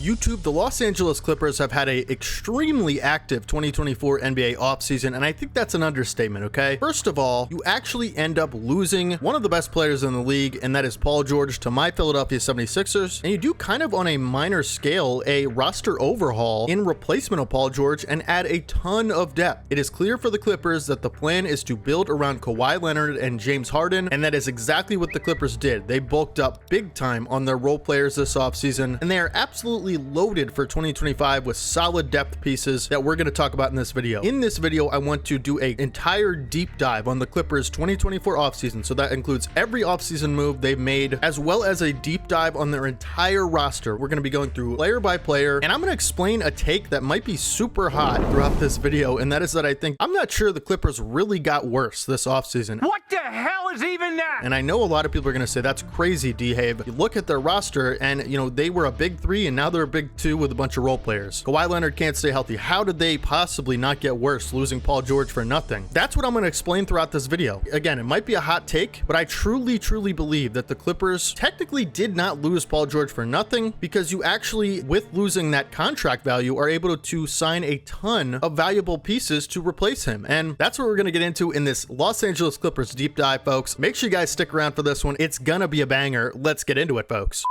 YouTube, the Los Angeles Clippers have had a extremely active 2024 NBA offseason, and I think that's an understatement, okay? First of all, you actually end up losing one of the best players in the league, and that is Paul George to my Philadelphia 76ers, and you do kind of on a minor scale a roster overhaul in replacement of Paul George and add a ton of depth. It is clear for the Clippers that the plan is to build around Kawhi Leonard and James Harden, and that is exactly what the Clippers did. They bulked up big time on their role players this offseason, and they are absolutely loaded for 2025 with solid depth pieces that we're going to talk about in this video. In this video, I want to do an entire deep dive on the Clippers 2024 offseason, so that includes every offseason move they've made, as well as a deep dive on their entire roster. We're going to be going through player by player, and I'm going to explain a take that might be super hot throughout this video, and that is that I'm not sure the Clippers really got worse this offseason. What the hell is even that? And I know a lot of people are going to say that's crazy, D-Have. You look at their roster and, you know, they were a big three and now they're a big two with a bunch of role players. Kawhi Leonard can't stay healthy. How did they possibly not get worse losing Paul George for nothing? That's what I'm going to explain throughout this video. Again, it might be a hot take, but I truly believe that the Clippers technically did not lose Paul George for nothing, because you actually, with losing that contract value, are able to sign a ton of valuable pieces to replace him. And that's what we're going to get into in this Los Angeles Clippers deep dive, folks. Make sure you guys stick around for this one. It's gonna be a banger. Let's get into it, folks.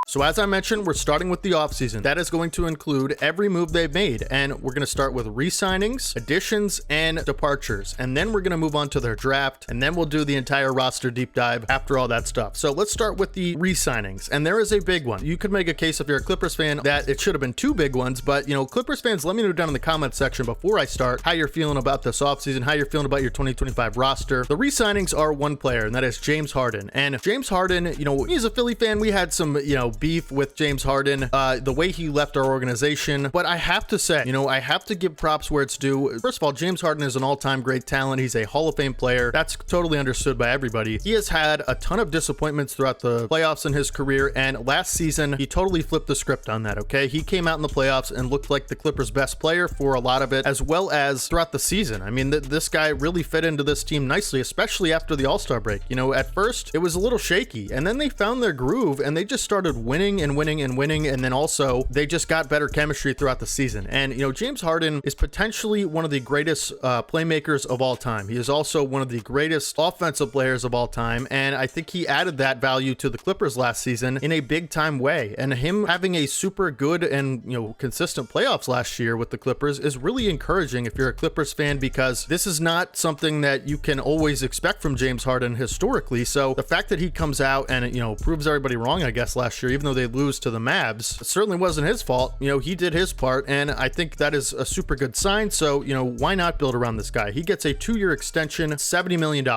So as I mentioned, we're starting with the offseason. That is going to include every move they've made, and we're going to start with re-signings, additions, and departures, and then we're going to move on to their draft, and then we'll do the entire roster deep dive after all that stuff. So let's start with the re-signings, and there is a big one. You could make a case if you're a Clippers fan that it should have been two big ones, but you know, Clippers fans, let me know down in the comment section before I start how you're feeling about this offseason, how you're feeling about your 2025 roster. The re-signings are one player, and that is James Harden. And James Harden, you know, he's a Philly fan. We had some, you know, beef with James Harden, the way he left our organization, but I have to say, you know, I have to give props where it's due. First of all, James Harden is an all-time great talent. He's a Hall of Fame player. That's totally understood by everybody. He has had a ton of disappointments throughout the playoffs in his career, and last season, he totally flipped the script on that, okay? He came out in the playoffs and looked like the Clippers' best player for a lot of it, as well as throughout the season. I mean, this guy really fit into this team nicely, especially after the All-Star break. You know, at first, it was a little shaky, and then they found their groove, and they just started winning, and then also they just got better chemistry throughout the season. And you know, James Harden is potentially one of the greatest playmakers of all time. He is also one of the greatest offensive players of all time, and I think he added that value to the Clippers last season in a big time way. And him having a super good and, you know, consistent playoffs last year with the Clippers is really encouraging if you're a Clippers fan, because this is not something that you can always expect from James Harden historically. So the fact that he comes out and, you know, proves everybody wrong, I guess, last year, even though they lose to the Mavs, it certainly wasn't his fault. You know, he did his part, and I think that is a super good sign. So, you know, why not build around this guy? He gets a 2-year extension, $70 million.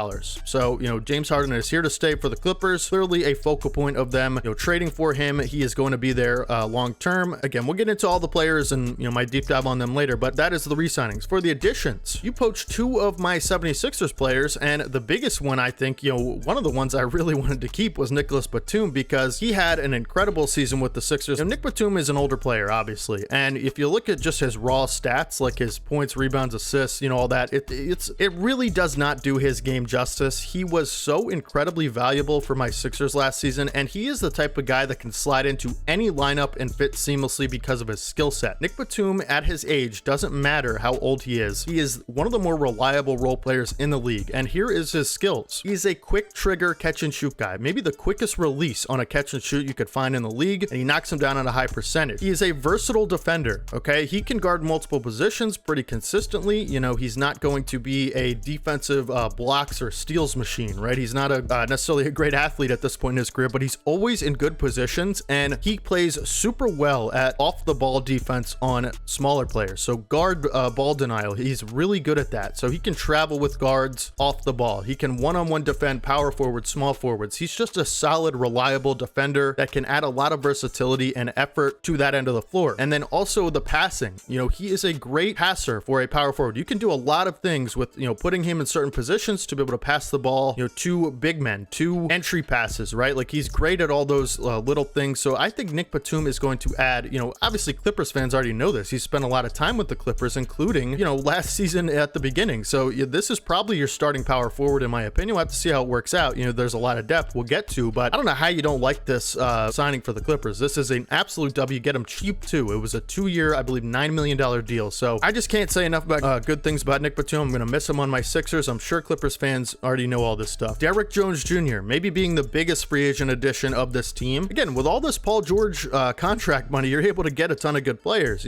So, you know, James Harden is here to stay for the Clippers, clearly a focal point of them, you know, trading for him. He is going to be there long term. Again, we'll get into all the players and, you know, my deep dive on them later, but that is the re-signings. For the additions, you poached two of my 76ers players, and the biggest one, I think, you know, one of the ones I really wanted to keep was Nicolas Batum, because he had an incredible season with the Sixers. You know, Nick Batum is an older player, obviously, and if you look at just his raw stats, like his points, rebounds, assists, you know, all that, it really does not do his game justice. He was so incredibly valuable for my Sixers last season, and he is the type of guy that can slide into any lineup and fit seamlessly because of his skill set. Nick Batum, at his age, doesn't matter how old he is one of the more reliable role players in the league, and here is his skills. He's a quick trigger catch and shoot guy, maybe the quickest release on a catch and shoot you could find in the league, and he knocks him down at a high percentage. He is a versatile defender, okay? He can guard multiple positions pretty consistently. You know, he's not going to be a defensive blocks or steals machine, right? He's not necessarily a great athlete at this point in his career, but he's always in good positions, and he plays super well at off the ball defense on smaller players. So guard ball denial, he's really good at that. So he can travel with guards off the ball. He can one-on-one defend power forwards, small forwards. He's just a solid, reliable defender that can add a lot of versatility and effort to that end of the floor. And then also the passing, you know, he is a great passer for a power forward. You can do a lot of things with, you know, putting him in certain positions to be able to pass the ball, you know, to big men, to entry passes, right? Like, he's great at all those little things. So I think Nick Batum is going to add, you know, obviously Clippers fans already know this. He's spent a lot of time with the Clippers, including, you know, last season at the beginning. So this is probably your starting power forward, in my opinion. We'll have to see how it works out. You know, there's a lot of depth we'll get to, but I don't know how you don't like this signing for the Clippers. This is an absolute W. Get him cheap too. It was a 2-year, I believe, $9 million deal. So I just can't say enough about good things about Nick Batum. I'm going to miss him on my Sixers. I'm sure Clippers fans already know all this stuff. Derrick Jones Jr. maybe being the biggest free agent addition of this team. Again, with all this Paul George contract money, you're able to get a ton of good players.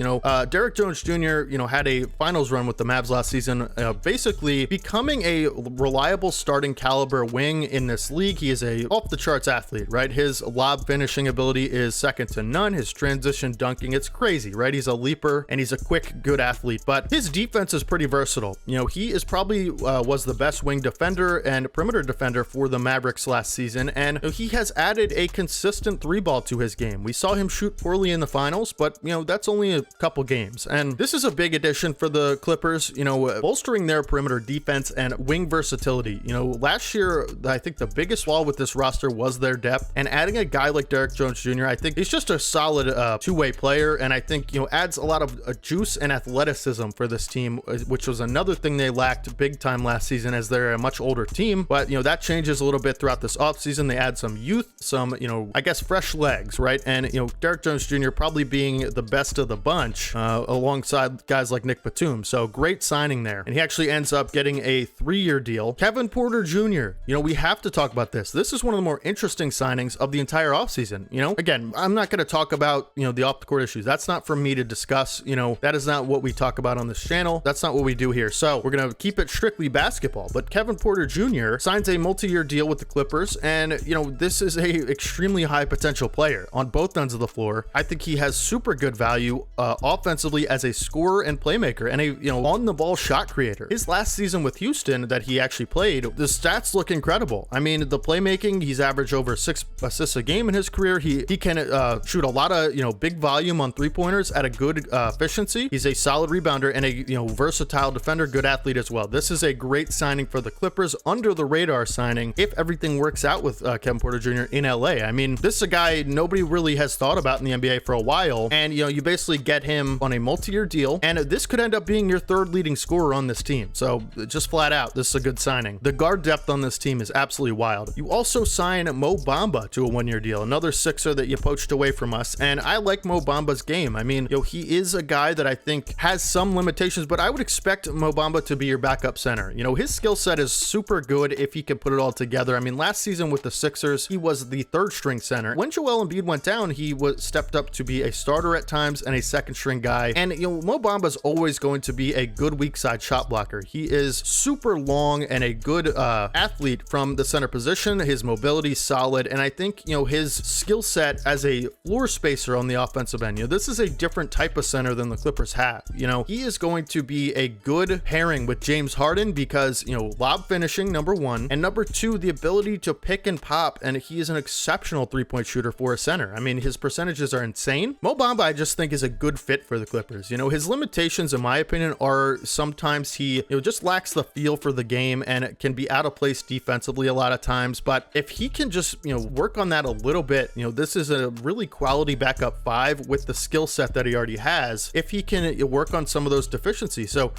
Derrick Jones Jr., had a finals run with the Mavs last season, basically becoming a reliable starting caliber wing in this league. He is a off the charts athlete, right? His lob finishing ability is second to none. His transition dunking, it's crazy, right? He's a leaper and he's a quick, good athlete, but his defense is pretty versatile. He is probably was the best wing defender and perimeter defender for the Mavericks last season, and he has added a consistent 3-ball to his game. We saw him shoot poorly in the finals, but that's only a couple games, and this is a big addition for the Clippers, bolstering their perimeter defense and wing versatility. Last year, I think the biggest flaw with this roster was their depth, and adding a guy like Derrick Jones Jr., I think he's just a solid two-way player, and I think adds a lot of juice and athleticism for this team, which was another thing they lacked big time last season, as they're a much older team. But that changes a little bit throughout this offseason. They add some youth, some I guess fresh legs, right? And Derrick Jones Jr. probably being the best of the bunch alongside guys like Nick Batum. So great signing there, and he actually ends up getting a 3-year deal. Kevin Porter Jr., we have to talk about this. This is one of the more interesting signings of the entire offseason. Again, I'm not going to talk about the off the court issues. That's not for me to discuss. That is not what we talk about on this channel. That's not what we do here. So we're going to keep it strictly basketball. But Kevin Porter Jr. signs a multi-year deal with the Clippers, and this is a extremely high potential player on both ends of the floor. I think he has super good value offensively as a scorer and playmaker, and a on the ball shot creator. His last season with Houston that he actually played, the stats look incredible. I mean, the playmaking, he's averaged over 6 assists a game in his career. He can shoot a lot of big volume on 3-pointers at a good efficiency. He's a solid rebounder and a versatile defender, good athlete as well. This is a great signing for the Clippers, under the radar signing if everything works out with Kevin Porter Jr. in LA. I mean, this is a guy nobody really has thought about in the NBA for a while, and you basically get him on a multi-year deal, and this could end up being your third leading scorer on this team. So just flat out, this is a good signing. The guard depth on this team is absolutely wild. You also sign Mo Bamba to a 1-year deal, another Sixer that you poached away from us, and I like Mo Bamba's game. I mean, he is a guy that I think has some limitations, but I would expect Mo Bamba to be your backup center. His skill set is super good if he can put it all together. I mean, last season with the Sixers, he was the 3rd string center. When Joel Embiid went down, he stepped up to be a starter at times and a 2nd string guy. And Mo Bamba is always going to be a good weak side shot blocker. He is super long and a good athlete from the center position. His mobility is solid, and I think his skill set as a floor spacer on the offensive end. This is a different type of center than the Clippers have. He is going to be a good pairing with James Harden because lob finishing, number 1, and number 2, the ability to pick and pop, and he is an exceptional 3-point shooter for a center. I mean, his percentages are insane. Mo Bamba, I just think, is a good fit for the Clippers. His limitations, in my opinion, are sometimes he just lacks the feel for the game and can be out of place defensively a lot of times. But if he can just work on that a little bit, this is a really quality backup 5 with the skill set that he already has, if he can work on some of those deficiencies. So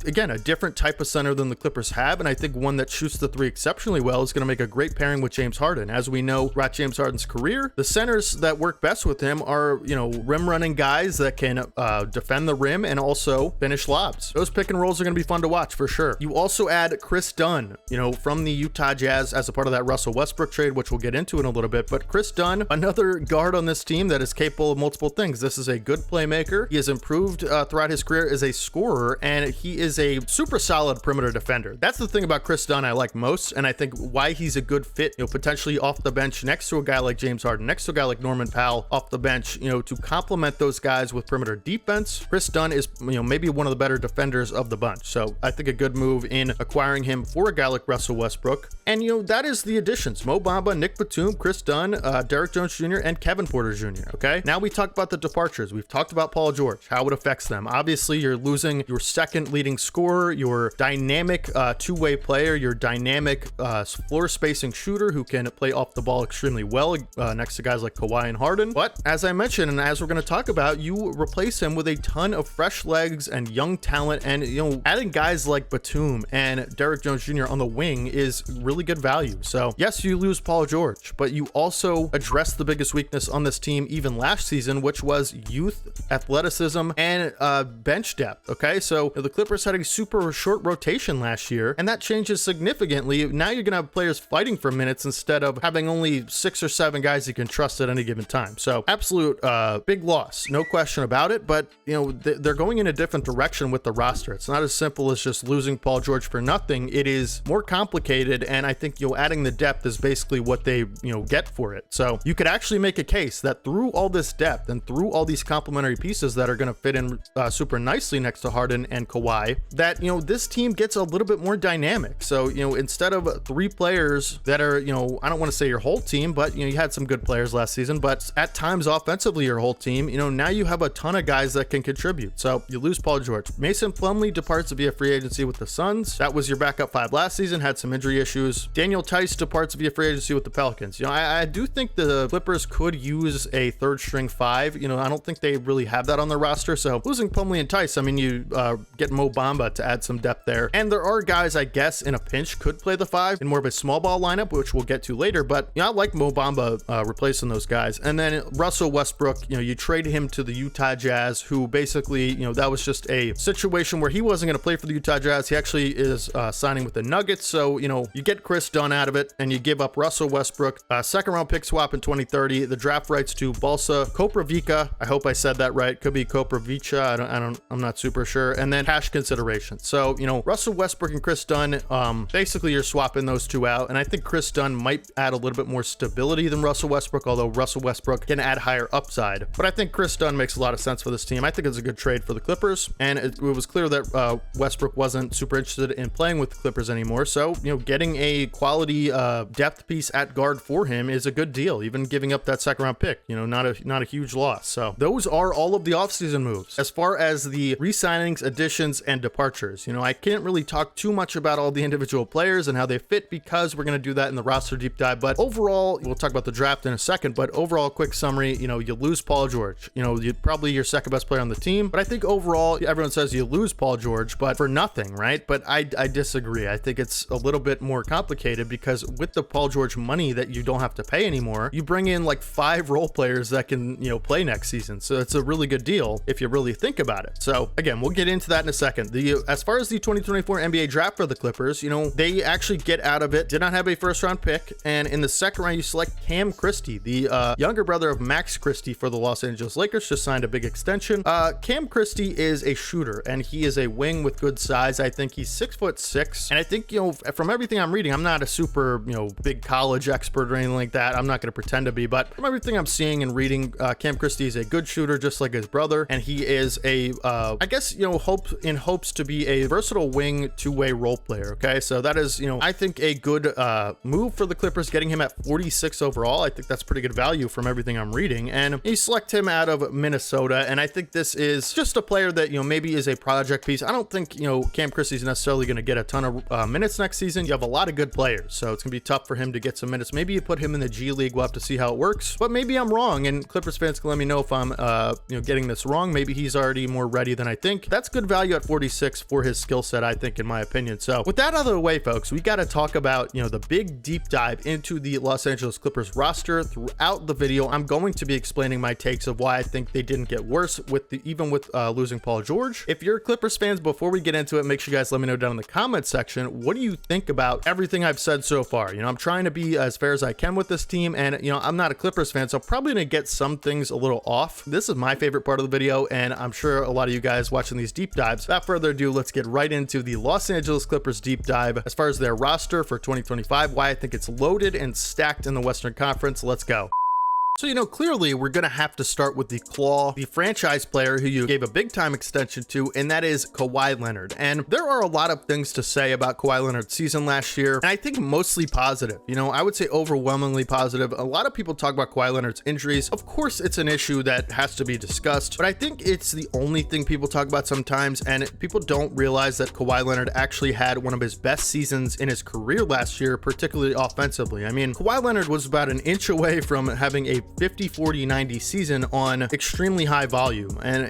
again, a different type of center than the Clippers have, and I think one that shoots the 3 exceptionally well is going to make a great pairing with James Harden. As we know throughout James Harden's career, the centers that work best with him are rim running guys that can defend the rim and also finish lobs. Those pick and rolls are going to be fun to watch for sure. You also add Chris Dunn, from the Utah Jazz as a part of that Russell Westbrook trade, which we'll get into in a little bit. But Chris Dunn, another guard on this team that is capable of multiple things. This is a good playmaker. He has improved throughout his career as a scorer, and he is a super solid perimeter defender. That's the thing about Chris Dunn I like most, and I think why he's a good fit, potentially off the bench next to a guy like James Harden, next to a guy like Norman Powell off the bench, to complement those guys with perimeter defense. Chris Dunn is, maybe one of the better defenders of the bunch. So I think a good move in acquiring him for a guy like Russell Westbrook. And, that is the additions: Mo Bamba, Nick Batum, Chris Dunn, Derrick Jones Jr., and Kevin Porter Jr. Okay. Now we talk about the departures. We've talked about Paul George, how it affects them. Obviously, you're losing your 2nd leading scorer, your dynamic two-way player, your dynamic floor spacing shooter who can play off the ball extremely well next to guys like Kawhi and Harden. But as I mentioned, and as we're going to talk about, you replace him with a ton of fresh legs and young talent, and adding guys like Batum and Derrick Jones Jr. on the wing is really good value. So yes, you lose Paul George, but you also address the biggest weakness on this team even last season, which was youth, athleticism, and bench depth. Okay, so the Clippers had a super short rotation last year, and that changes significantly. Now you're gonna have players fighting for minutes instead of having only 6 or 7 guys you can trust at any given time. So absolute big loss, no question about it. But they're going in a different direction with the roster. It's not as simple as just losing Paul George for nothing. It is more complicated, and I think adding the depth is basically what they get for it. So you could actually make a case that through all this depth and through all these complementary pieces that are going to fit in super nicely next to Harden and Kawhi, that this team gets a little bit more dynamic. So instead of 3 players that are I don't want to say your whole team, but you had some good players last season, but at times offensively your whole team, now you have a ton of guys that can contribute. So you lose Paul George. Mason Plumlee departs via free agency with the Suns. That was your backup 5 last season, had some injury issues. Daniel Tice departs via free agency with the Pelicans. I do think the Clippers could use a 3rd string 5. I don't think they really have that on their roster. So losing Plumlee and Tice, I mean, you get Mo Bamba to add some depth there. And there are guys, I guess, in a pinch could play the 5 in more of a small ball lineup, which we'll get to later. But I like Mo Bamba replacing those guys. And then Russell Westbrook, you trade him to the Utah Jazz, who basically, that was just a situation where he wasn't going to play for the Utah Jazz. He actually is signing with the Nuggets. So, you get Chris Dunn out of it, and you give up Russell Westbrook, a 2nd round pick swap in 2030, the draft rights to Balsa Koprivica. I hope I said that right. Could be Koprivica. I'm not super sure. And then cash consideration. So, Russell Westbrook and Chris Dunn, basically you're swapping those 2 out. And I think Chris Dunn might add a little bit more stability than Russell Westbrook, although Russell Westbrook can add higher upside. But I think Chris Dunn makes a lot of sense for this team. I think it's a good trade for the Clippers. And it was clear that Westbrook wasn't super interested in playing with the Clippers anymore. So, getting a quality depth piece at guard for him is a good deal. Even giving up that 2nd round pick, not a huge loss. So those are all of the offseason moves. As far as the re-signings, additions, and departures, I can't really talk too much about all the individual players and how they fit because we're going to do that in the roster deep dive. But overall, we'll talk about the draft in a second, but overall, quick summary, you lose Paul George, you're probably your 2nd best player on the team. But I think overall, everyone says you lose Paul George, but for nothing, right? But I disagree. I think it's a little bit more complicated because with the Paul George money that you don't have to pay anymore, you bring in like 5 role players that can, play next season. So it's a really good deal if you really think about it. So again, we'll get into that in a second. As far as the 2024 NBA draft for the Clippers, they actually get out of it, did not have a 1st round pick. And in the 2nd round, you select Cam Christie, the younger brother of Max Christie for the Los Angeles Lakers, just signed a big extension. Cam Christie is a shooter and he is a wing with good size. I think he's 6'6". And I think, from everything I'm reading, I'm not a super, big college expert or anything like that. I'm not going to pretend to be, but from everything I'm seeing and reading, Cam Christie is a good shooter, just like his brother. And he is a, I guess, hopes to be a versatile wing 2-way role player. Okay. So that is, I think a good move for the Clippers, getting him at 46 overall. I think that's pretty good value from everything I'm reading. And you select him out of Minnesota. And I think this is just a player that, maybe is a project piece. I don't think, Cam Christie is necessarily going to get a ton of minutes next season. You have a lot of good players, so it's gonna be tough for him to get some minutes. Maybe you put him in the G League. We'll have to see how it works, but maybe I'm wrong, and Clippers fans can let me know if I'm getting this wrong. Maybe he's already more ready than I think. That's good value at 46 for his skill set, I think, in my opinion. So with that out of the way, folks, we got to talk about the big deep dive into the Los Angeles Clippers roster. Throughout the video, I'm going to be explaining my takes of why I think they didn't get worse even with losing Paul George. If you're Clippers fans, before we get into it, make sure you guys let me know down in the comment section, what do you think about everything I've said so far? I'm trying to be as fair as I can with this team, and I'm not a Clippers fan, so I'm probably gonna get some things a little off. This is my favorite part of the video, and I'm sure a lot of you guys watching these deep dives. Without further ado, let's get right into the Los Angeles Clippers deep dive as far as their roster for 2025, why I think it's loaded and stacked in the Western Conference. Let's go. So, clearly we're going to have to start with the claw, the franchise player who you gave a big time extension to, and that is Kawhi Leonard. And there are a lot of things to say about Kawhi Leonard's season last year, and I think mostly positive. I would say overwhelmingly positive. A lot of people talk about Kawhi Leonard's injuries. Of course, it's an issue that has to be discussed, but I think it's the only thing people talk about sometimes, and people don't realize that Kawhi Leonard actually had one of his best seasons in his career last year, particularly offensively. I mean, Kawhi Leonard was about an inch away from having a 50-40-90 season on extremely high volume. And,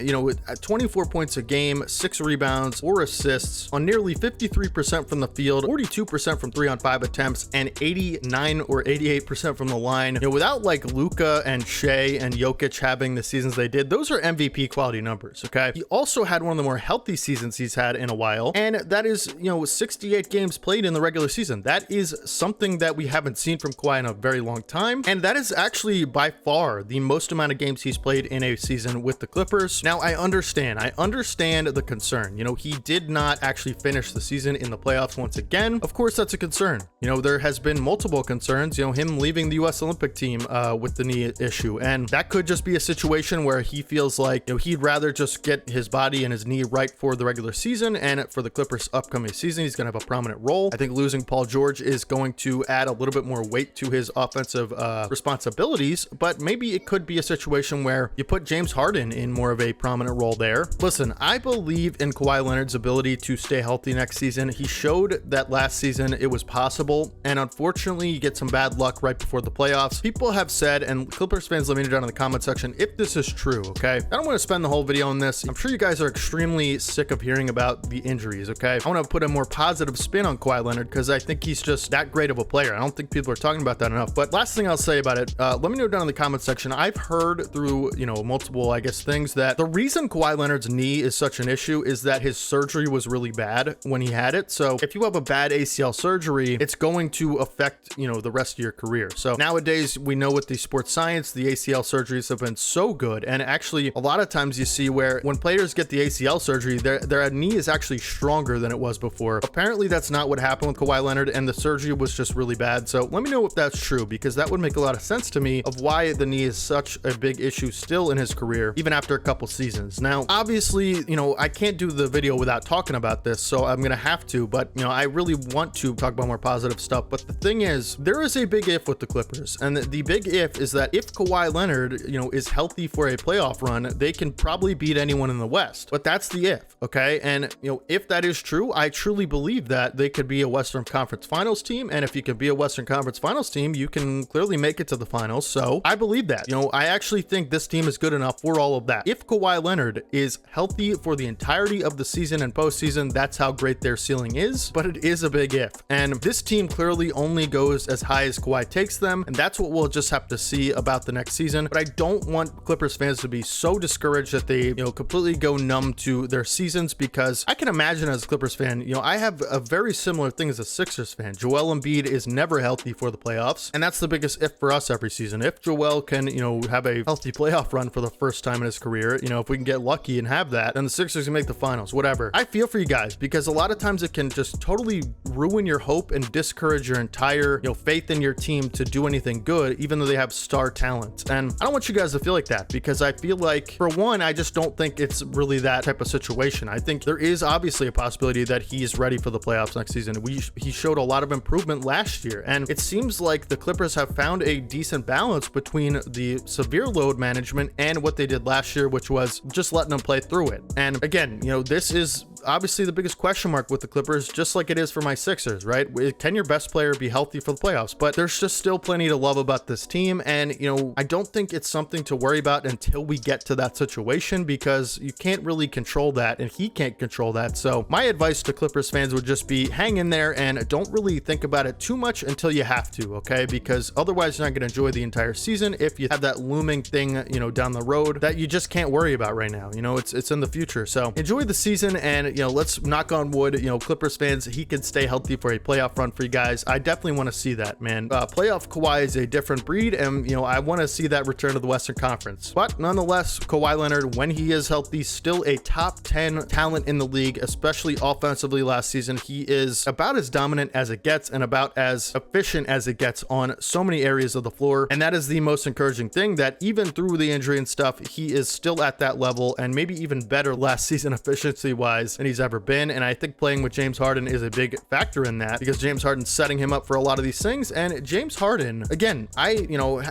at 24 points a game, 6 rebounds, 4 assists on nearly 53% from the field, 42% from 3-on-5 attempts, and 89 or 88% from the line. Without like Luka and Shea and Jokic having the seasons they did, those are MVP quality numbers, okay? He also had one of the more healthy seasons he's had in a while, and that is, 68 games played in the regular season. That is something that we haven't seen from Kawhi in a very long time, and that is actually by far the most amount of games he's played in a season with the Clippers. Now, I understand the concern. He did not actually finish the season in the playoffs once again. Of course, that's a concern. There has been multiple concerns, him leaving the U.S. Olympic team with the knee issue, and that could just be a situation where he feels like, he'd rather just get his body and his knee right for the regular season, and for the Clippers upcoming season, he's going to have a prominent role. I think losing Paul George is going to add a little bit more weight to his offensive responsibilities, but maybe it could be a situation where you put James Harden in more of a prominent role there. Listen, I believe in Kawhi Leonard's ability to stay healthy next season. He showed that last season it was possible, and unfortunately, you get some bad luck right before the playoffs. People have said, and Clippers fans, let me know down in the comment section if this is true, okay? I don't want to spend the whole video on this. I'm sure you guys are extremely sick of hearing about the injuries, okay? I want to put a more positive spin on Kawhi Leonard because I think he's just that great of a player. I don't think people are talking about that enough. But last thing I'll say about it, let me know down in the comment section. I've heard through, multiple, things that the reason Kawhi Leonard's knee is such an issue is that his surgery was really bad when he had it. So if you have a bad ACL surgery, it's going to affect, the rest of your career. So nowadays, we know with the sports science, the ACL surgeries have been so good. And actually, a lot of times you see where when players get the ACL surgery, their knee is actually stronger than it was before. Apparently, that's not what happened with Kawhi Leonard, and the surgery was just really bad. So let me know if that's true, because that would make a lot of sense to me of why the knee is such a big issue still in his career, even after a couple seasons. Now, obviously, I can't do the video without talking about this, so I'm gonna have to, but I really want to talk about more positive stuff. But the thing is, there is a big if with the Clippers, and the big if is that if Kawhi Leonard, is healthy for a playoff run, they can probably beat anyone in the West. But that's the if, okay? And if that is true, I truly believe that they could be a Western Conference Finals team, and if you could be a Western Conference Finals team, you can clearly make it to the finals. So I believe that. I actually think this team is good enough for all of that. If Kawhi Leonard is healthy for the entirety of the season and postseason, that's how great their ceiling is, but it is a big if. And this team clearly only goes as high as Kawhi takes them, and that's what we'll just have to see about the next season. But I don't want Clippers fans to be so discouraged that they, completely go numb to their seasons, because I can imagine as a Clippers fan, I have a very similar thing as a Sixers fan. Joel Embiid is never healthy for the playoffs, and that's the biggest if for us every season. If Joel can, have a healthy playoff run for the first time in his career, if we can get lucky and have that, then the Sixers can make the finals, whatever. I feel for you guys, because a lot of times it can just totally ruin your hope and discourage your entire, faith in your team to do anything good, even though they have star talent. And I don't want you guys to feel like that, because I feel like, for one, I just don't think it's really that type of situation. I think there is obviously a possibility that he's ready for the playoffs next season. He showed a lot of improvement last year, and it seems like the Clippers have found a decent balance between the severe load management and what they did last year, which was just letting them play through it. And again, this is obviously the biggest question mark with the Clippers, just like it is for my Sixers, right? Can your best player be healthy for the playoffs? But there's just still plenty to love about this team, and I don't think it's something to worry about until we get to that situation, because you can't really control that, and he can't control that. So my advice to Clippers fans would just be hang in there and don't really think about it too much until you have to, okay? Because otherwise you're not going to enjoy the entire season if you have that looming thing, down the road that you just can't worry about right now. It's in the future. So enjoy the season, and let's knock on wood, Clippers fans, he can stay healthy for a playoff run for you guys. I definitely want to see that, man. Playoff Kawhi is a different breed, and I want to see that return to the Western Conference. But nonetheless, Kawhi Leonard, when he is healthy, still a top 10 talent in the league, especially offensively last season. He is about as dominant as it gets and about as efficient as it gets on so many areas of the floor. And that is the most encouraging thing, that even through the injury and stuff, he is still at that level, and maybe even better last season efficiency wise. And than he's ever been. And I think playing with James Harden is a big factor in that, because James Harden's setting him up for a lot of these things. And James Harden, again, I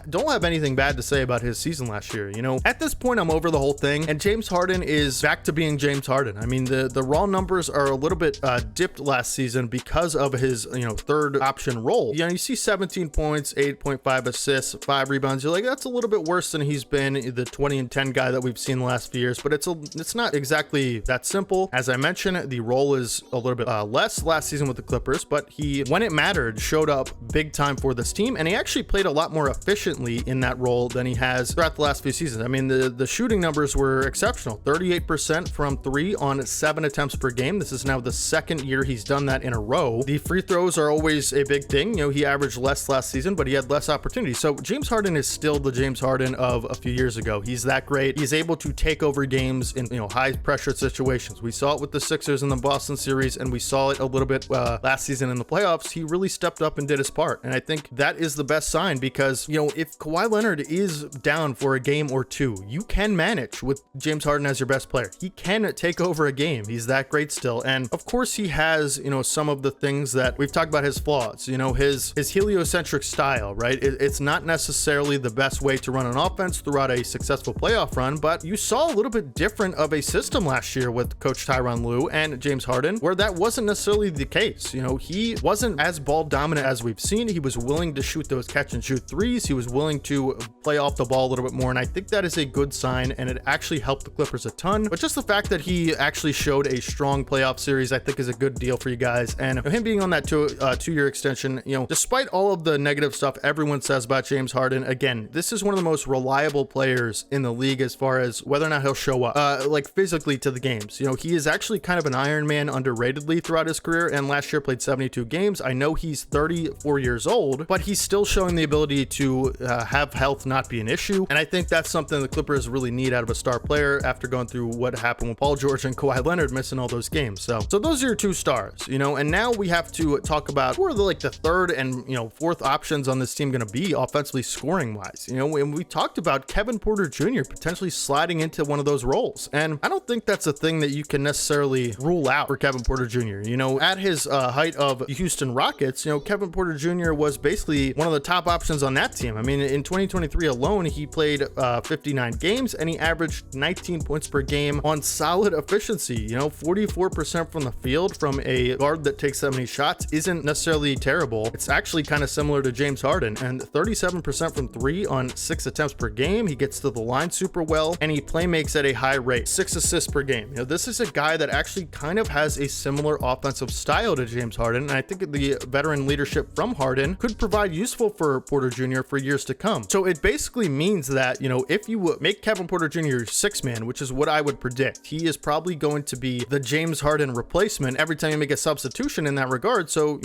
don't have anything bad to say about his season last year. At this point, I'm over the whole thing, and James Harden is back to being James Harden. I mean, the raw numbers are a little bit dipped last season because of his third option role. You see 17 points, 8.5 assists, 5 rebounds. You're like, that's a little bit worse than he's been, the 20 and 10 guy that we've seen the last few years, but it's not exactly that simple. As I mentioned, the role is a little bit less last season with the Clippers, but he, when it mattered, showed up big time for this team, and he actually played a lot more efficiently in that role than he has throughout the last few seasons. I mean, the shooting numbers were exceptional. 38% from 3 on 7 attempts per game. This is now the second year he's done that in a row. The free throws are always a big thing. He averaged less last season, but he had less opportunities. So James Harden is still the James Harden of a few years ago. He's that great. He's able to take over games in high pressure situations. We saw it with the Sixers in the Boston series, and we saw it a little bit last season in the playoffs. He really stepped up and did his part, and I think that is the best sign, because if Kawhi Leonard is down for a game or two, you can manage with James Harden as your best player. He can take over a game. He's that great still, and of course he has some of the things that we've talked about, his flaws. His heliocentric style, right? It's not necessarily the best way to run an offense throughout a successful playoff run, but you saw a little bit different of a system last year with Coach Tyron Lue and James Harden, where that wasn't necessarily the case. He wasn't as ball dominant as we've seen. He was willing to shoot those catch and shoot threes. He was willing to play off the ball a little bit more, and I think that is a good sign, and it actually helped the Clippers a ton. But just the fact that he actually showed a strong playoff series, I think, is a good deal for you guys. And him being on that two-year extension, despite all of the negative stuff everyone says about James Harden, again, this is one of the most reliable players in the league as far as whether or not he'll show up like physically to the games. He is actually kind of an Iron Man underratedly throughout his career, and last year played 72 games. I know he's 34 years old, but he's still showing the ability to have health not be an issue, and I think that's something the Clippers really need out of a star player after going through what happened with Paul George and Kawhi Leonard missing all those games. So those are your two stars, and now we have to talk about who are the third and fourth options on this team going to be offensively scoring wise. When we talked about Kevin Porter Jr. potentially sliding into one of those roles, and I don't think that's a thing that you can necessarily rule out for Kevin Porter Jr. At his height of the Houston Rockets, Kevin Porter Jr. was basically one of the top options on that team. I mean, in 2023 alone, he played 59 games and he averaged 19 points per game on solid efficiency. 44% from the field from a guard that takes that many shots isn't necessarily terrible. It's actually kind of similar to James Harden, and 37% from 3 on 6 attempts per game. He gets to the line super well, and he playmakes at a high rate, 6 assists per game. This is a guy that actually kind of has a similar offensive style to James Harden, and I think the veteran leadership from Harden could provide useful for Porter Jr. for years to come. So it basically means that, if you make Kevin Porter Jr. your 6-man, which is what I would predict, he is probably going to be the James Harden replacement every time you make a substitution in that regard. So,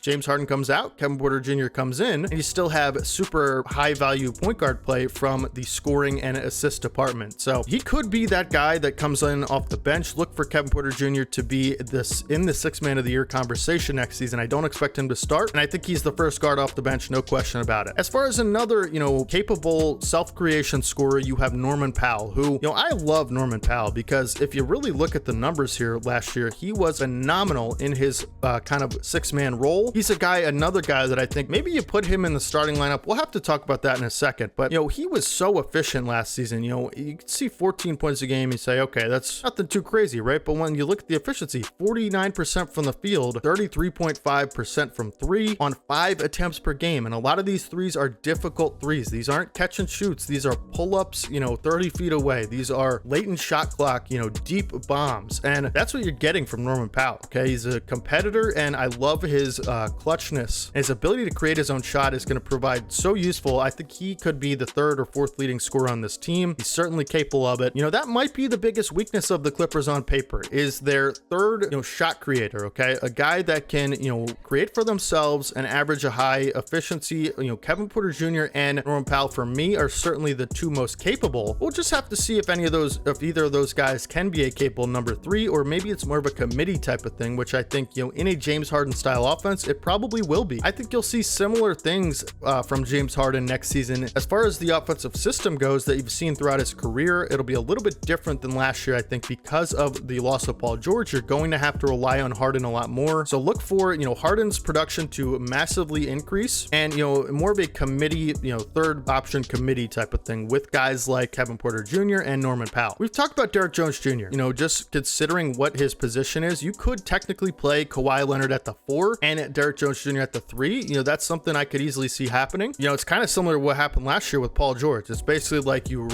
James Harden comes out, Kevin Porter Jr. comes in, and you still have super high value point guard play from the scoring and assist department. So he could be that guy that comes in off the bench. Look for Kevin Porter Jr. to be in the 6-man of the year conversation next season. I don't expect him to start, and I think he's the first guard off the bench, no question about it. As far as another, capable self-creation scorer, you have Norman Powell, who, I love Norman Powell because if you really look at the numbers here last year, he was phenomenal in his kind of 6-man role. He's another guy that I think maybe you put him in the starting lineup. We'll have to talk about that in a second, but he was so efficient last season. You could see 14 points a game. You say, okay, that's nothing too crazy, right? But when you look at the efficiency, 49% from the field, 33.5% from 3 on 5 attempts per game. And a lot of these threes are difficult threes. These aren't catch and shoots. These are pull-ups, 30 feet away. These are latent shot clock, deep bombs. And that's what you're getting from Norman Powell. Okay. He's a competitor, and I love his clutchness. His ability to create his own shot is going to provide so useful. I think he could be the 3rd or 4th leading scorer on this team. He's certainly capable of it. That might be the biggest weakness of the Clippers on paper, is their 3rd, shot creator. Okay. A guy that can, create for themselves and average a high efficiency. Kevin Porter Jr. and Norman Powell for me are certainly the 2 most capable. We'll just have to see if either of those guys can be a capable number 3, or maybe it's more of a committee type of thing, which I think, in a James Harden style offense, it probably will be. I think you'll see similar things from James Harden next season. As far as the offensive system goes that you've seen throughout his career, it'll be a little bit different than last year, I think, because of the loss of Paul George, you're going to have to rely on Harden a lot more. So look for, Harden's production to massively increase and, more of a committee, third option committee type of thing with guys like Kevin Porter Jr. and Norman Powell. We've talked about Derrick Jones Jr. Just considering what his position is, you could technically play Kawhi Leonard at the 4 and Derrick Jones Jr. at the 3. That's something I could easily see happening. It's kind of similar to what happened last year with Paul George. It's basically like you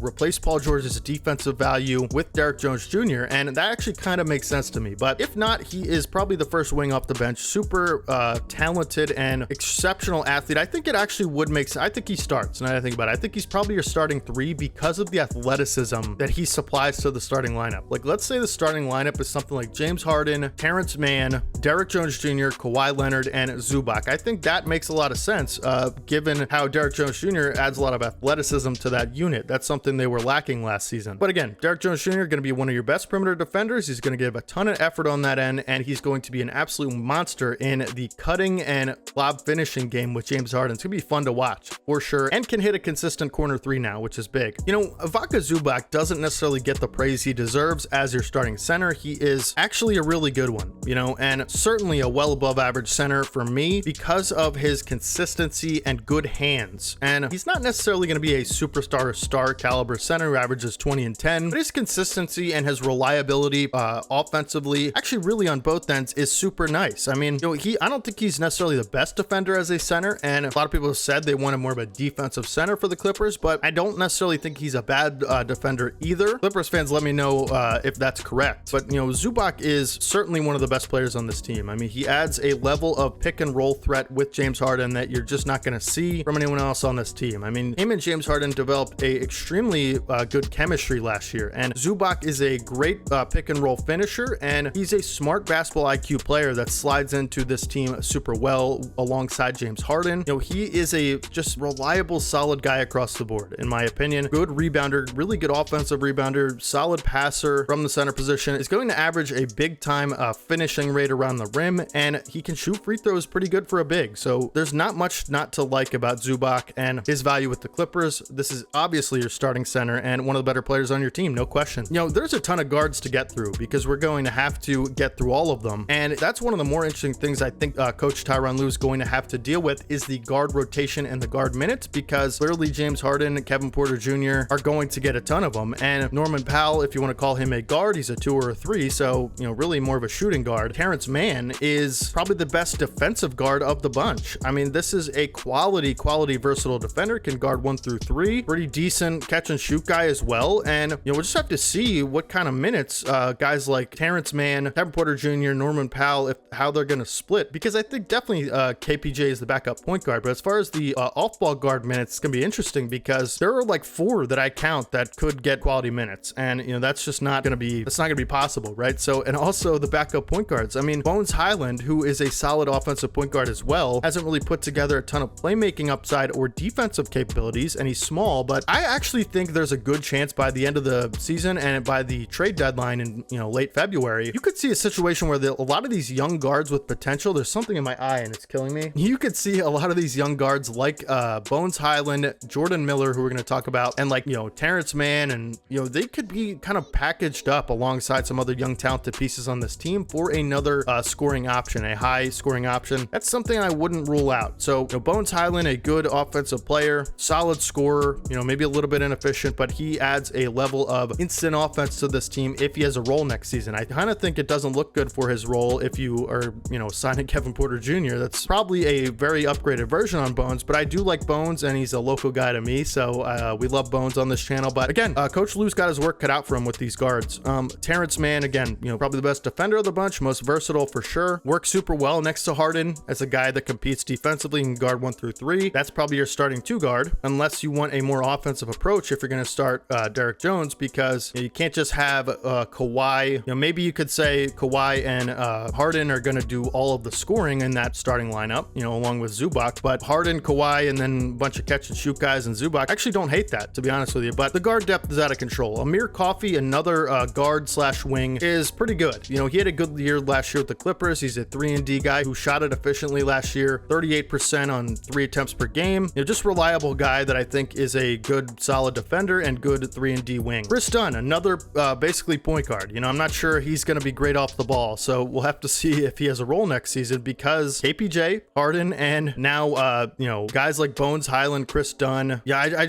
replace Paul George's defensive value with Derrick Jones Jr. and that actually kind of makes sense to me. But if not, he is probably the first wing off the bench, super talented and exceptional athlete. I think it actually would make sense. I think he starts. Now that I think about it, I think he's probably your starting 3 because of the athleticism that he supplies to the starting lineup. Like, let's say the starting lineup is something like James Harden, Terrance Mann, Derrick Jones Jr., Kawhi Leonard, and Zubac. I think that makes a lot of sense, given how Derrick Jones Jr. adds a lot of athleticism to that unit. That's something they were lacking last season. But again, Derrick Jones Jr. going to be one of your best perimeter defenders. He's going to give a ton of effort on that end, and he's going to be an absolute monster in the cutting and lob finishing game with James Harden. It's going to be fun to watch for sure, and can hit a consistent corner 3 now, which is big. Ivaca Zubac doesn't necessarily get the praise he deserves as your starting center. He is actually a really good one, and certainly a well above average center for me because of his consistency and good hands. And he's not necessarily going to be a superstar star caliber center who averages 20 and 10, but his consistency and his reliability offensively, actually really on both ends, is super nice. I mean, I don't think he's necessarily the best defender as a center, and a lot of people have said they wanted more of a defensive center for the Clippers, but I don't necessarily think he's a bad defender either. Clippers fans, let me know if that's correct. But Zubac is certainly one of the best players on this team. I mean, he adds a level of pick and roll threat with James Harden that you're just not going to see from anyone else on this team. I mean, him and James Harden developed a extremely good chemistry last year, and Zubac is a great pick and roll finisher, and he's a smart basketball IQ player that slides into this team super well alongside James Harden. He is a just reliable, solid guy across the board, in my opinion. Good rebounder, really good offensive rebounder, solid passer from the center position, is going to average a big time finishing rate around the rim, and he can shoot free throws pretty good for a big. So there's not much not to like about Zubac and his value with the Clippers. This is obviously your starting center and one of the better players on your team, no question. There's a ton of guards to get through because we're going to have to get through all of them, and that's one of the more interesting things I think Coach Tyron Lue is going to have to deal with is the guard rotation and the guard minutes, because clearly James Harden and Kevin Porter Jr. are going to get a ton of them, and Norman Powell, if you want to call him a guard, he's a 2 or a 3, so really more of a shooting guard. Terrance Mann is probably the best defensive guard of the bunch. I mean, this is a quality versatile defender, can guard 1 through 3, pretty decent catch and shoot guy as well, and we'll just have to see what kind of minutes guys like Terrance Mann, Kevin Porter Jr., Norman Powell, how they're going to split, because I think definitely KPJ is the backup point guard, but as far as the off-ball guard minutes, it's going to be interesting because there are like 4 that I count that could get quality minutes, and that's just not going to be possible, right? So, and also the backup point guards. I mean, Bones Hyland, who is a solid offensive point guard as well, hasn't really put together a ton of playmaking upside or defensive capabilities, and he's small, but I actually think there's a good chance by the end of the season and by the trade deadline in late February, you could see a situation where a lot of these young guards with potential, there's something in my eye and it's killing me. You could see a lot of these young guards like Bones Hyland, Jordan Miller, who we're going to talk about, and Terrance Mann, and they could be kind of packaged up alongside some other young talented pieces on this team for another scoring option, a high scoring option. That's something I wouldn't rule out. So Bones Hyland, a good offensive player, solid scorer, maybe a little bit inefficient, but he adds a level of instant offense to this team if he has a role next season. I kind of think it doesn't look good for his role if you are signing Kevin Porter Jr. That's probably a very upgraded version on Bones, but I do like Bones, and he's a local guy to me, so we love Bones on this channel. But again, Coach Lue's got his work cut out for him with these guards. Terrance Mann, again, probably the best defender of the bunch, most versatile for sure, works super well next to Harden as a guy that competes defensively and guard 1 through 3. That's probably your starting 2 guard, unless you want a more offensive approach if you're going to start Derrick Jones, because you can't just have Kawhi. Maybe you could say Kawhi and Harden are going to do all of the scoring in that starting lineup, along with Zubac, but Harden, Kawhi, and then a bunch of catch and shoot guys and Zubac, I actually don't hate that, to be honest with you, but the guard depth is out of control. Amir Coffey, another guard slash wing, is pretty good. He had a good year last year with the Clippers. He's a 3-and-D guy who shot it efficiently last year, 38% on 3 attempts per game. Just reliable guy that I think is a good, solid defender and good 3-and-D wing. Kris Dunn, another basically point guard. I'm not sure he's going to be great off the ball, so we'll have to see if he has a role next season, because KPJ, Harden, and now guys like Bones, Hyland, Kris Dunn. Yeah, I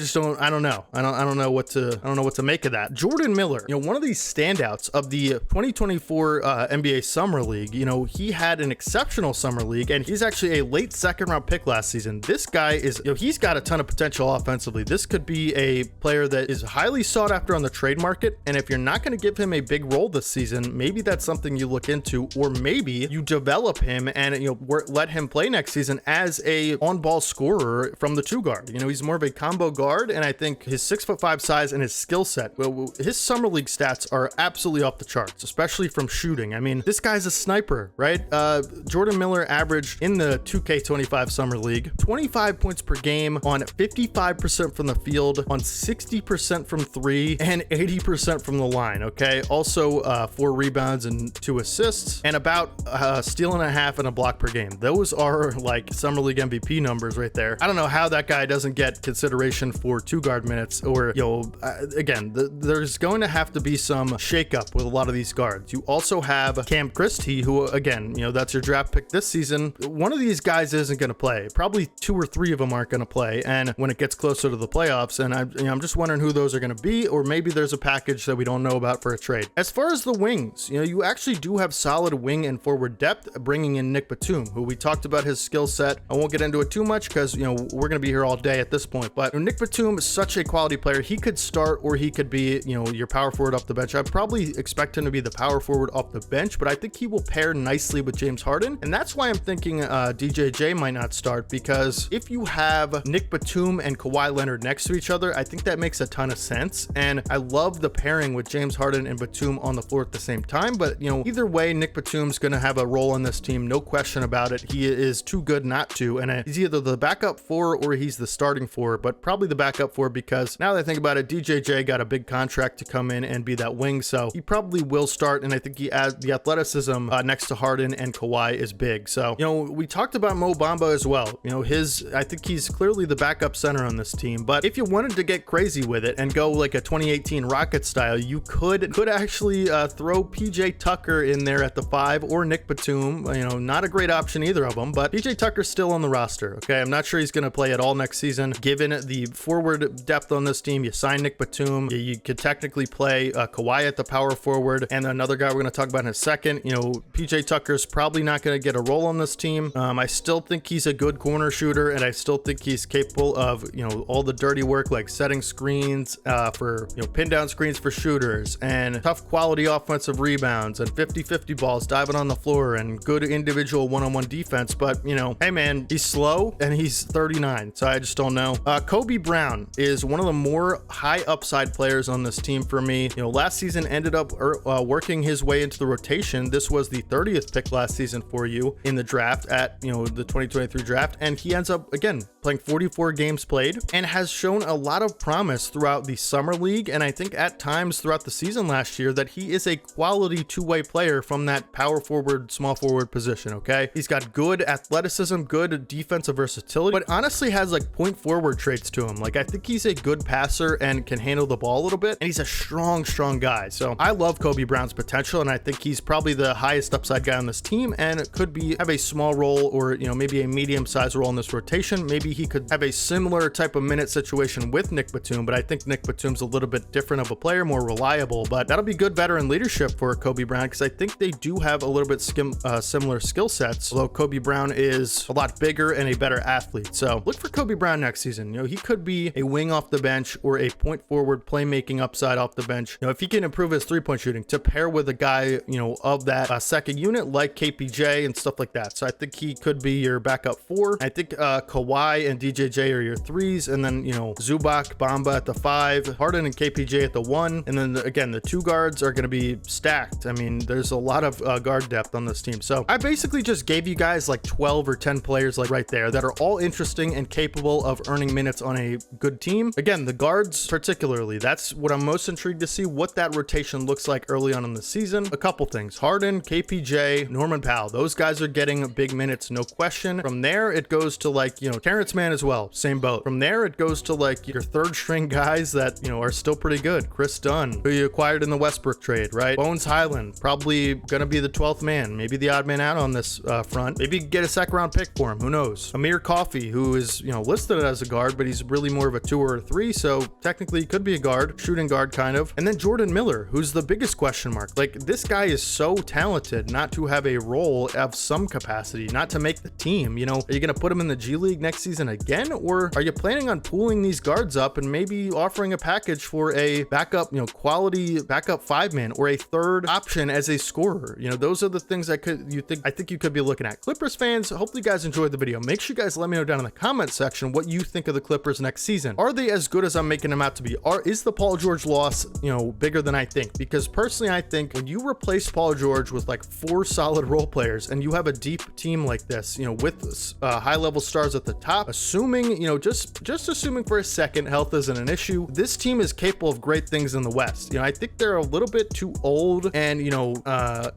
don't know. I don't know what to make of that. Jordan Miller, one of these standouts of the 2024 NBA Summer League. He had an exceptional Summer League, and he's actually a late second round pick last season. This guy is, he's got a ton of potential offensively. This could be a player that is highly sought after on the trade market, and if you're not going to give him a big role this season, maybe that's something you look into, or maybe you develop him and let him play next season as a on-ball scorer from the 2 guard. He's more of a combo guard, and I think his 6'5" size and his skill set, his Summer League stats are absolutely off the charts, especially from shooting. I mean, this guy's a sniper, right? Jordan Miller averaged in the 2K25 Summer League 25 points per game on 55% from the field, on 60% from 3, and 80% from the line. Okay, also 4 rebounds and 2 assists, and about a steal and a half and a block per game. Those are like Summer League MVP numbers right there. I don't know how that guy doesn't get consideration for 2 guard minutes, or again, there's going to have to be some shakeup with a lot of these guards. You also have Cam Christie, who again, that's your draft pick this season. One of these guys isn't going to play. Probably 2 or 3 of them aren't going to play, and when it gets closer to the playoffs, and I'm just wondering who those are going to be, or maybe there's a package that we don't know about for a trade. As far as the wings, you actually do have solid wing and forward depth, bringing in Nick Batum, who we talked about his skill set. I won't get into it too much because we're going to be here all day at this point, but Nick Batum is such a quality player. He could start, or he could be your power forward off the bench. I probably expect him to be the power forward off the bench, but I think he will pair nicely with James Harden, and that's why I'm thinking DJJ might not start, because if you have Nick Batum and Kawhi Leonard next to each other, I think that makes a ton of sense, and I love the pairing with James Harden and Batum on the floor at the same time. But either way, Nick Batum's going to have a role on this team, no question about it. He is too good not to, and he's either the backup 4 or he's the starting 4, but probably the backup 4, because now that I think about it, DJJ got a big contract to come in and be that wing, so he probably will start, and I think he has the athleticism next to Harden and Kawhi is big. So we talked about Mo Bamba as well. I think he's clearly the backup center on this team, but if you wanted to get crazy with it and go like a 2018 Rocket style, you could actually throw PJ Tucker in there at the 5, or Nick Batum. Not a great option either of them, but PJ Tucker's still on the roster. Okay, I'm not sure he's going to play at all next season. Given the forward depth on this team, you sign Nick Batum, you could technically play Kawhi at the power forward, and another guy we're going to talk about in a second. PJ Tucker's probably not going to get a role on this team. I still think he's a good corner shooter, and I still think he's capable of all the dirty work, like setting screens for pin down screens for shooters, and tough quality offensive rebounds, and 50-50 balls, diving on the floor, and good individual one-on-one defense. But hey man, he's slow and he's 39, so I just don't know. Kobe Brown is one of the more high upside players on this team for me. Last season ended up working his way into the rotation. This was the 30th pick last season for you in the draft at the 2023 draft, and he ends up again playing 44 games played and has shown a lot of promise throughout the Summer League, and I think at times throughout the season last year that he is a quality 2-way player from that power forward, small forward position. Okay, he's got good athleticism, good defensive versatility, but honestly has like point forward traits to him. Like, I think he's a good passer and can handle the ball a little bit, and he's a strong guy. So I love Kobe Brown's potential, and I think he's probably the highest upside guy on this team, and could have a small role, or maybe a medium-sized role in this rotation. Maybe he could have a similar type of minute situation with Nick Batum, but I think Nick Batum's a little bit different of a player, more reliable. But that'll be good veteran leadership for Kobe Brown, because I think they do have a little bit similar skill sets, although Kobe Brown is a lot bigger and a better athlete. So look for Kobe Brown next season. He could be a wing off the bench, or a point forward playmaking upside off the bench. If he can improve his 3-point shooting to pair with a guy of that second unit like KPJ and stuff like that. So I think he could be your backup 4. I think Kawhi and DJJ are your 3s, and then Zubac, Bamba at the 5, Harden and KPJ at the 1, and then again the 2 guards are going to be stacked. I mean, there's a lot of guard depth on this team. So I basically just gave you guys like 12 or 10 players like right there that are all interesting and capable of earning minutes on a good team. Again, the guards particularly, that's what I'm most intrigued to see, what that rotation looks like early on in the season. A couple things: Harden, KP KPJ, Norman Powell. Those guys are getting big minutes, no question. From there, it goes to like, you know, Terrance Mann as well, same boat. From there, it goes to like your third string guys that, you know, are still pretty good. Chris Dunn, who you acquired in the Westbrook trade, right? Bones Hyland, probably gonna be the 12th man, maybe the odd man out on this front. Maybe get a second round pick for him, who knows? Amir Coffey, who is, you know, listed as a guard, but he's really more of a 2 or a 3, so technically he could be a guard, shooting guard kind of. And then Jordan Miller, who's the biggest question mark. Like, this guy is so talented not to have a role of some capacity, not to make the team. You know, are you gonna put him in the G League next season again, or are you planning on pooling these guards up and maybe offering a package for a backup, you know, quality backup 5-man or a third option as a scorer? You know, those are the things I think you could be looking at. Clippers fans, hopefully you guys enjoyed the video. Make sure you guys let me know down in the comment section what you think of the Clippers next season. Are they as good as I'm making them out to be? Is the Paul George loss, you know, bigger than I think? Because personally, I think when you replace Paul George with like 4 solid role players and you have a deep team like this, you know, with high level stars at the top, assuming, you know, just assuming for a second health isn't an issue, this team is capable of great things in the West. You know, I think they're a little bit too old and, you know,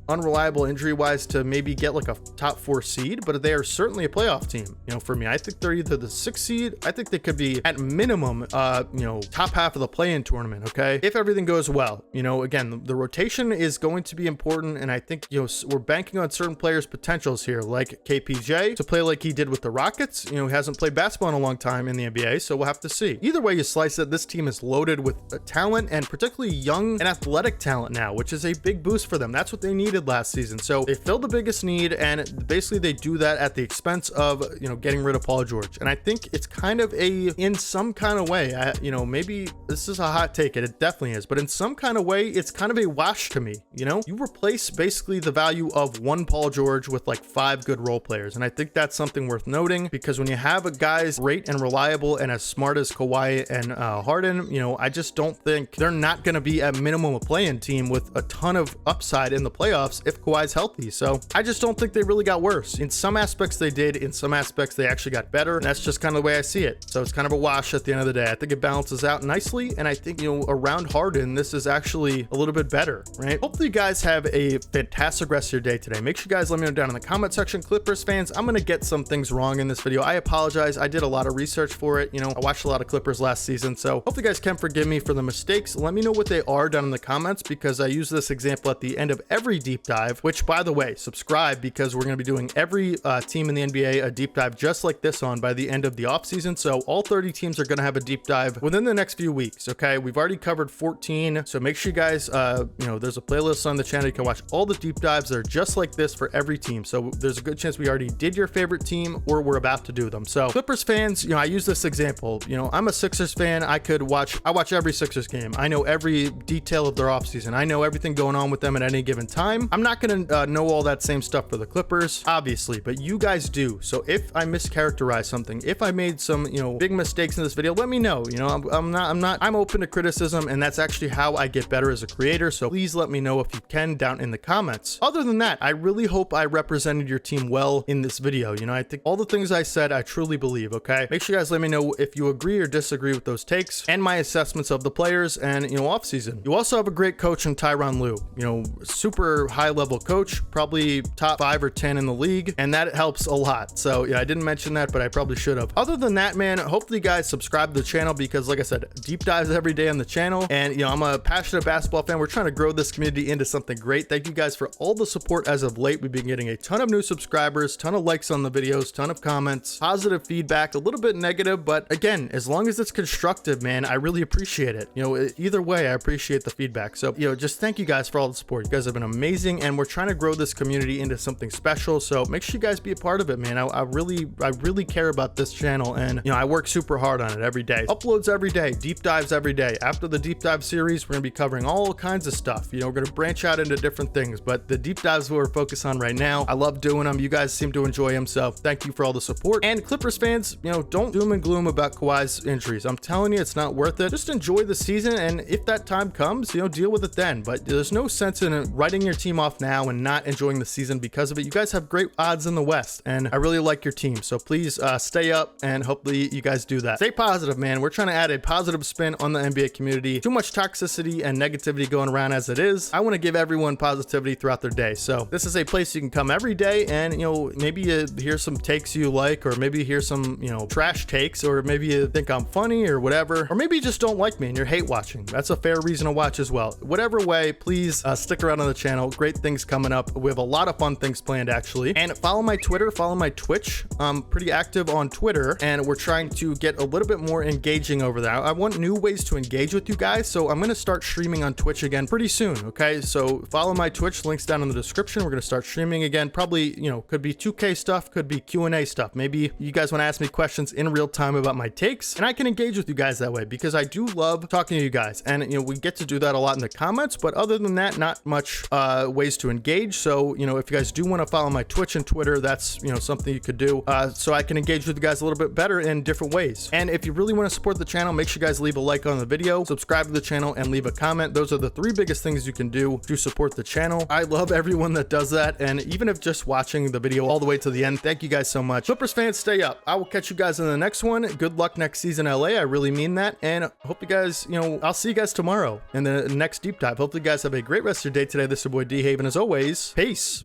unreliable injury wise to maybe get like a top 4 seed, but they are certainly a playoff team. You know, for me, I think they're either the 6th seed. I think they could be at minimum, you know, top half of the play-in tournament. Okay, if everything goes well. You know, again, the rotation is going to be important, and I think, you know, we're banking on certain players' potentials here, like KPJ to play like he did with the Rockets. You know, he hasn't played basketball in a long time in the NBA, so we'll have to see. Either way you slice it, this team is loaded with talent, and particularly young and athletic talent now, which is a big boost for them. That's what they needed last season. So they filled the biggest need, and basically they do that at the expense of, you know, getting rid of Paul George. And I think it's kind of in some kind of way, you know, maybe this is a hot take, and it definitely is, but in some kind of way, it's kind of a wash to me. You know, you replace basically the value of one Paul George with like 5 good role players. And I think that's something worth noting, because when you have a guys great and reliable and as smart as Kawhi and Harden, you know, I just don't think they're not going to be at minimum a play-in team with a ton of upside in the playoffs if Kawhi's healthy. So I just don't think they really got worse. In some aspects they did, in some aspects they actually got better, and that's just kind of the way I see it. So it's kind of a wash at the end of the day. I think it balances out nicely, and I think, you know, around Harden, this is actually a little bit better, right? Hopefully you guys have a fantastic rest of your day today. Make sure you guys let me know down in the comment section. Clippers fans, I'm going to get some things wrong in this video. I apologize. I did a lot of research for it. You know, I watched a lot of Clippers last season, so hopefully you guys can forgive me for the mistakes. Let me know what they are down in the comments, because I use this example at the end of every deep dive, which, by the way, subscribe, because we're going to be doing every team in the NBA a deep dive just like this on by the end of the offseason. So all 30 teams are going to have a deep dive within the next few weeks. Okay, we've already covered 14, so make sure you guys, you know, there's a playlist on the channel. You can watch all the deep dives. They're just like this for every team. So there's a good chance we already did your favorite team, or we're about to do them. So Clippers fans, you know, I use this example. You know, I'm a Sixers fan. I watch every Sixers game. I know every detail of their offseason. I know everything going on with them at any given time. I'm not going to know all that same stuff for the Clippers, obviously, but you guys do. So if I mischaracterize something, if I made some, you know, big mistakes in this video, let me know. You know, I'm open to criticism, and that's actually how I get better as a creator. So please let me know if you can down in the comments. Other than that, I really hope I represented your team well in this video. You know, I think all the things I said, I truly believe. Okay, make sure you guys let me know if you agree or disagree with those takes and my assessments of the players and, you know, offseason. You also have a great coach in Tyron Lue, you know, super high level coach, probably top 5 or 10 in the league, and that helps a lot. So yeah, I didn't mention that, but I probably should have. Other than that, man, hopefully you guys subscribe to the channel, because like I said, deep dives every day on the channel, and, you know, I'm a passionate basketball fan. We're trying to grow this community into something great. Thank you guys for all the support as of late. We've been getting a ton of new subscribers, ton of likes on the videos, ton of comments, positive feedback, a little bit negative, but again, as long as it's constructive, man, I really appreciate it. You know, either way, I appreciate the feedback. So, you know, just thank you guys for all the support. You guys have been amazing, and we're trying to grow this community into something special. So make sure you guys be a part of it, man. I really care about this channel, and, you know, I work super hard on it every day. Uploads every day, deep dives every day. After the deep dive series, we're gonna be covering all kinds of stuff. You know, we're gonna branch out into different things, but the deep dives we're focused on right now, I love doing them. You guys seem to enjoy them, so thank you for all the support. And Clippers fans, you know, don't doom and gloom about Kawhi's injuries. I'm telling you, it's not worth it. Just enjoy the season, and if that time comes, you know, deal with it then. But there's no sense in writing your team off now and not enjoying the season because of it. You guys have great odds in the West, and I really like your team. So please stay up, and hopefully you guys do that. Stay positive, man. We're trying to add a positive spin on the NBA community. Too much toxicity and negativity going around as it is. I want to give everyone positivity throughout throughout their day. So this is a place you can come every day, and maybe you hear some takes you like, or maybe you hear some trash takes, or maybe you think I'm funny or whatever, or maybe you just don't like me and you're hate watching. That's a fair reason to watch as well. Whatever way, please stick around on the channel. Great things coming up. We have a lot of fun things planned, actually. And follow my Twitter, follow my Twitch. I'm pretty active on Twitter, and we're trying to get a little bit more engaging over there. I want new ways to engage with you guys, so I'm going to start streaming on Twitch again pretty soon. Okay, so follow my Twitch, links down in the description. We're going to start streaming again. Probably, could be 2K stuff, could be Q&A stuff. Maybe you guys want to ask me questions in real time about my takes, and I can engage with you guys that way, because I do love talking to you guys, and we get to do that a lot in the comments. But other than that, not much ways to engage. So if you guys do want to follow my Twitch and Twitter, that's something you could do, so I can engage with you guys a little bit better in different ways. And if you really want to support the channel, make sure you guys leave a like on the video, subscribe to the channel, and leave a comment. Those are the 3 biggest things you can do to support the channel. I love everyone that does that, and even if just watching the video all the way to the end, thank you guys so much. Clippers fans, stay up. I will catch you guys in the next one. Good luck next season, LA. I really mean that, and hope you guys, I'll see you guys tomorrow in the next deep dive. Hopefully you guys have a great rest of your day today. This is your boy D-Haven. As always, peace.